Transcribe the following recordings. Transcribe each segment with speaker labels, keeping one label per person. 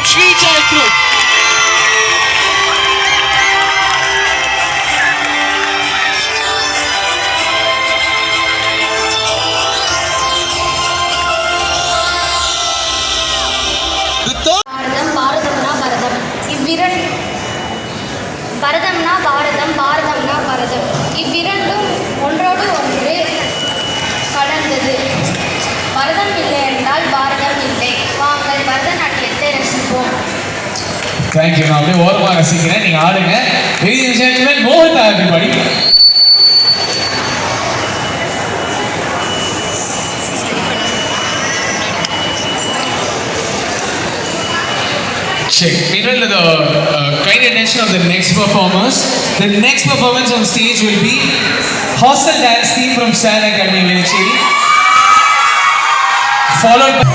Speaker 1: from Sri Child Group.
Speaker 2: பரதம்னா பாரதம், பாரதம்னா பரதம். இவ்விரண்டும் ஒன்றோடு ஒன்று கலந்தது. பரதம் இல்லை என்றால் பாரதம் இல்லை. வாங்கள் பரதநாட்டியத்தை ரசிப்போம்.
Speaker 1: தேங்க்யூ. நான் அப்படியே ஓரமாக ரசிக்கிறேன், நீங்கள் ஆடுங்க. Ladies and gentlemen, Mohita everybody. Check. Meanwhile, the kind attention of the next performers. The next performance on stage will be hostel dance team from Sal Academy, Venicheri, followed by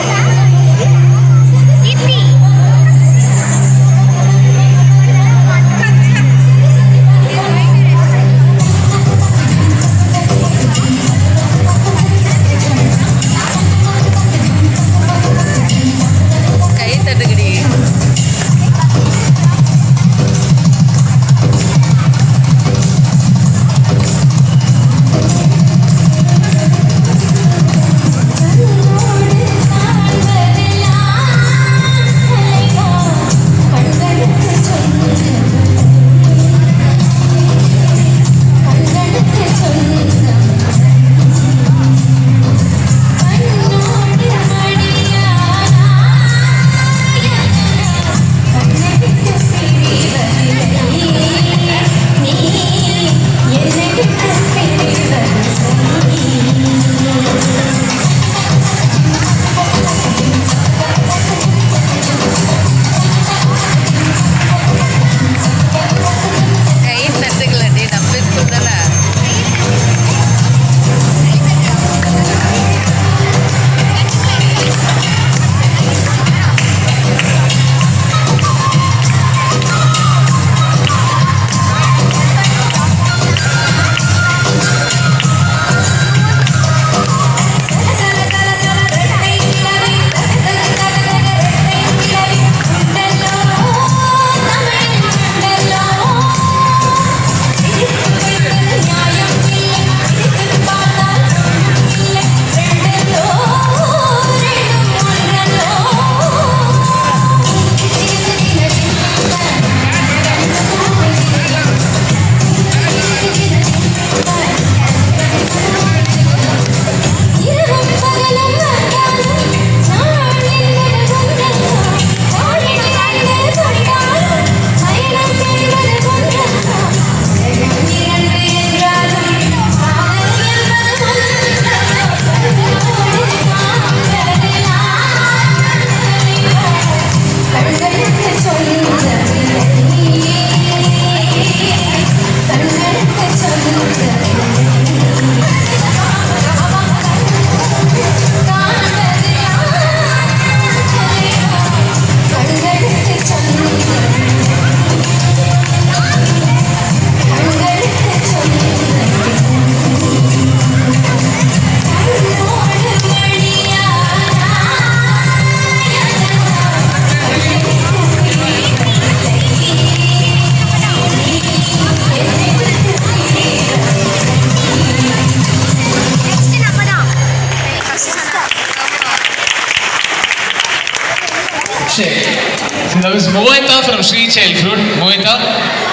Speaker 1: So that was Mohita from Sri Child Group. Mohita,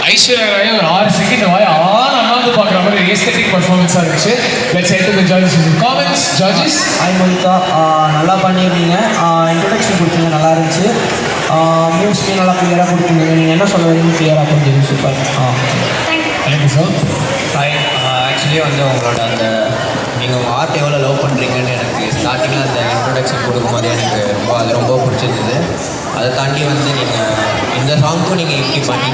Speaker 1: Aishwarya Rai ஒரு 6 second வாய் ஆனந்து பார்க்குற மாதிரி aesthetic பர்ஃபார்மன்ஸாக இருந்துச்சு. Let's head to the judges with the comments. Judges.
Speaker 3: Hi Monica, நல்லா பண்ணியிருந்தீங்க. Introduction கொடுத்தீங்க, நல்லா இருந்துச்சு. Music நல்லா கிளியராக கொடுத்தீங்க. நீங்கள் என்ன சொல்ல வரீங்க கிளியராக கொடுத்தீங்க. Super.
Speaker 1: Thank you sir.
Speaker 4: Hi, actually வந்து உங்களோட அந்த நீங்கள் உங்கள் ஆர்ட் எவ்வளோ லவ் பண்ணுறீங்கன்னு எனக்கு ஸ்டார்டிங்கில் அந்த இன்ட்ரொடக்ஷன் கொடுக்கும்போது எனக்கு ரொம்ப பிடிச்சிருந்தது. அதை தாண்டி வந்து நீங்கள் இந்த சாங்க்கும் நீங்கள் இப்படி பண்ணி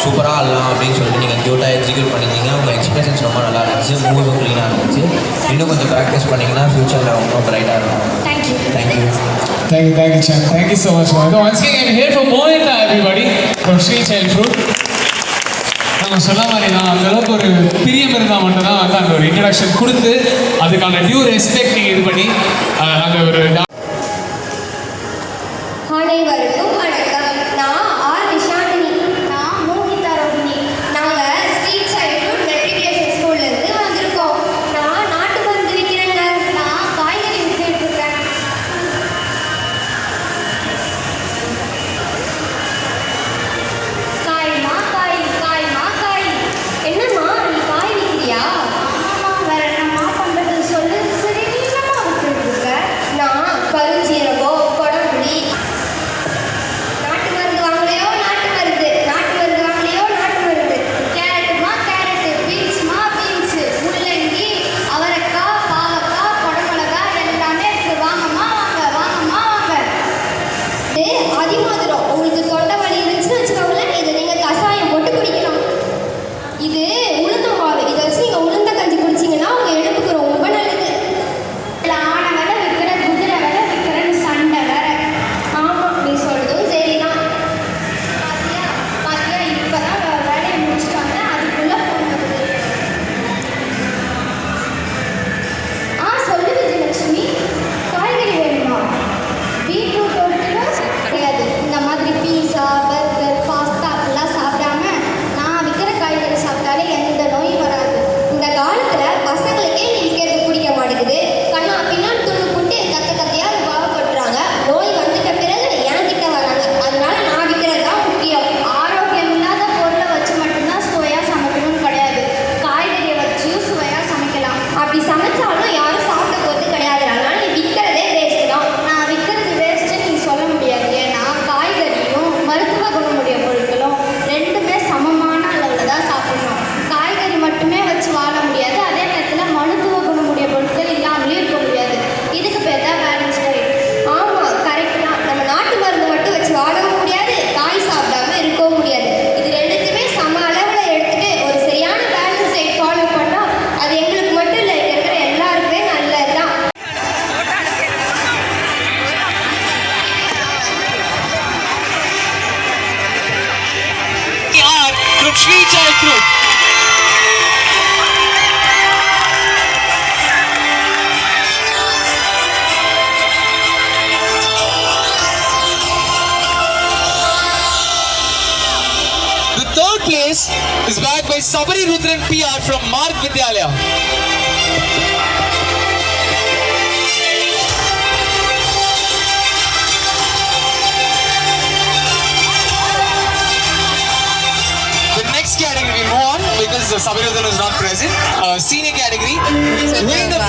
Speaker 4: சூப்பராக ஆடலாம் அப்படின்னு சொல்லிட்டு நீங்கள் க்யூட்டாக எக்ஸிக்யூட் பண்ணியிருந்தீங்க. உங்கள் எக்ஸ்பிரஷன்ஸ் ரொம்ப நல்லா இருந்துச்சு, மூவ்ஸும் க்ளீனாக இருந்துச்சு. இன்னும் கொஞ்சம் ப்ராக்டிஸ் பண்ணிங்கன்னா ஃப்யூச்சரில் ரொம்ப ப்ரைட்டாக இருக்கும். Thank you.
Speaker 1: Thank you, Chan. Thank you so much, Mohita. Once again, I'm here for Mohita, everybody, from Sri Child Group. நம்ம சொன்ன மாதிரி தான், அந்தளவுக்கு ஒரு பிரியம் இருந்தால் மட்டும்தான் வந்து அந்த ஒரு இன்ட்ரடக்ஷன் கொடுத்து அதுக்கான டியூ ரெஸ்பெக்ட் நீங்கள் இது பண்ணி அந்த ஒரு
Speaker 2: அனைவருக்கும் வணக்கம்.
Speaker 5: நான் ஆர் நிஷாந்தினி. நான் மோகிதா ரோஹிணி. நாங்கள் ஸ்ட்ரீட் சைல்ட் ஃபுட் மெட்ரிகுலேஷன் ஸ்கூல்லேருந்து வந்திருக்கோம். நான் நாட்டு மருந்து விற்கிறேங்க.
Speaker 2: நான் காய்கறி வித்துட்டு இருக்கேன். காய்மா காய் காய்மா காய்.
Speaker 5: என்னம்மா நீ காய் விற்கிறியா?
Speaker 2: ஆமாம்மா, வேற என்னம்மா பண்றது சொல்லு. சரி நீ என்னம்மா வித்துட்டு இருக்க?
Speaker 5: நான் கருஞ்சீரகம், கொடம்புளி. நாட்டு மருந்து வாங்கலையோ நாட்டு மருந்து, நாட்டு மருந்து வாங்கலையோ நாட்டு மருந்து.
Speaker 2: கேரட்டுமா கேரட்டு, பீன்ஸ்மா பீன்ஸு, முள்ளங்கி, அவரைக்காய், பாவக்காய், குடமிளகாய் எல்லாமே இருக்கு. வாங்கம்மா வாங்க, வாங்கம்மா வாங்க.
Speaker 5: இது அதிமதுரம். உங்களுக்கு தொண்டை வலி இருந்துச்சுன்னு வச்சுக்கோங்களேன், இதை நீங்கள் கஷாயம் போட்டு குடிக்கலாம். இது உளுந்த மாவு. இதை வச்சு நீங்கள் உளுந்த கஞ்சி குடிச்சிங்கன்னா உங்கள் இடுப்புக்கு ரொம்ப நல்லது.
Speaker 2: இதுல ஆனை வேலை விற்கிற, குதிரை வேலை விற்கிறன்னு சண்டை வேற.
Speaker 5: ஆமாம், நீ சொல்கிறதும் சரிதான்.
Speaker 2: பாத்தியா பாத்தியா, இப்பதான் வேலையை முடிச்சுட்டு வந்தேன், அதுக்குள்ள ஃபோன் வருது. சொல்லு விஜயலட்சுமி, காய்கறி வேணுமா? பீட்ரூட் கிடையாது. இந்த மாதிரி பீஸா, பர்கர், பாஸ்தா அப்படிலாம் சாப்பிடாம நான் விற்கிற காய்கறி சாப்பிட்டாலே எந்த நோயும் வராது.
Speaker 5: இந்த காலத்தில் பசங்களுக்கே நீ விற்கிறது பிடிக்க மாட்டேங்குது. கண்ணா பின்னாடி துண்ணு போட்டு கத்த கத்தையாக பாவப்படுறாங்க. நோய் வந்துட்ட பிறகு என்கிட்ட வராங்க. அதனால நான் விற்கிறது தான் முக்கியம்.
Speaker 2: ஆரோக்கியம் இல்லாத பொருளை வச்சு மட்டும்தான் சுவையாக சமைக்கணும்னு கிடையாது. காய்கறியை வச்சியும் சுவையாக சமைக்கலாம்.
Speaker 5: அப்படி சமைச்சாலும் யாரும் சாப்பிட போகிறது கிடையாது. அதனால நீ விற்கிறதே வேஸ்ட்டு தான்.
Speaker 2: நான் விற்கிறது வேஸ்ட்டுன்னு நீ சொல்ல முடியாது. ஏன்னா காய்கறியும் மருத்துவ குணமுடைய பொருட்களும் ரெண்டுமே சமமான அளவில் தான் சாப்பிடணும். காய்கறி மட்டுமே வச்சு வாழ முடியாது, அதே நேரத்தில் மருத்துவ குணமுடைய பொருட்கள் இல்லாமலே இருக்க முடியாது. இதுக்கு பேர் தான் பேலன்ஸ் டயட்.
Speaker 5: ஆமாம், கரெக்ட் தான். நம்ம நாட்டு மருந்து மட்டும் வச்சு வாழவும் முடியாது, காய் சாப்பிடாம இருக்கவும் முடியாது. இது ரெண்டுத்துமே சம அளவில் எடுத்துட்டு ஒரு சரியான பேலன்ஸ் டயட் ஃபாலோ பண்ணால் அது எங்களுக்கு மட்டும் இல்லை, இங்க இருக்கிற எல்லாருக்குமே நல்லது தான்.
Speaker 1: From Sri Child Fruit. The third place is backed by Sabari Rudran PR from Mark Vidyalaya. The next category we move on because Sabari Rudran is not present. Senior category. Winning the